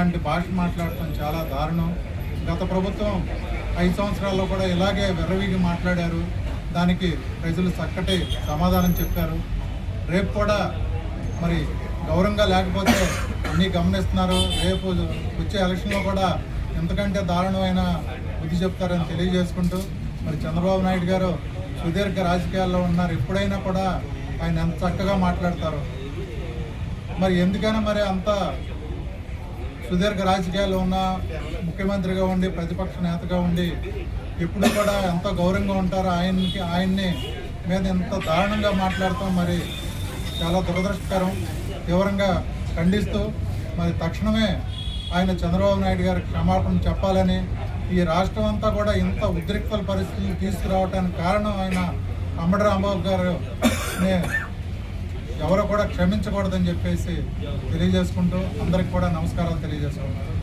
అలాంటి భాష మాట్లాడటం చాలా దారుణం. గత ప్రభుత్వం 5 సంవత్సరాల్లో కూడా ఇలాగే వెర్రవీగి మాట్లాడారు. దానికి ప్రజలు చక్కటి సమాధానం చెప్పారు. రేపు కూడా మరి గౌరవంగా లేకపోతే అన్నీ గమనిస్తున్నారు. రేపు వచ్చే ఎలక్షన్లో కూడా ఎంతకంటే దారుణమైన బుద్ధి చెప్తారని తెలియజేసుకుంటూ, మరి చంద్రబాబు నాయుడు గారు సుదీర్ఘ రాజకీయాల్లో ఉన్నారు. ఎప్పుడైనా కూడా ఆయన ఎంత చక్కగా మాట్లాడతారు. మరి ఎందుకైనా మరి అంత సుదీర్ఘ రాజకీయాల్లో ఉన్న ముఖ్యమంత్రిగా ఉండి ప్రతిపక్ష నేతగా ఉండి ఎప్పుడు కూడా ఎంతో గౌరవంగా ఉంటారు. ఆయన్ని మీద ఎంత దారుణంగా మాట్లాడతాం మరి చాలా దురదృష్టకరం. తీవ్రంగా ఖండిస్తూ మరి తక్షణమే ఆయన చంద్రబాబు నాయుడు గారికి క్షమాపణ చెప్పాలని, ఈ రాష్ట్రం అంతా కూడా ఇంత ఉద్రిక్తల పరిస్థితులు తీసుకురావడానికి కారణం ఆయన అంబటి రాంబాబు గారుని ఎవరు కూడా క్షమించకూడదని చెప్పేసి తెలియజేసుకుంటూ అందరికి కూడా నమస్కారాలు తెలియజేసుకుంటున్నారు.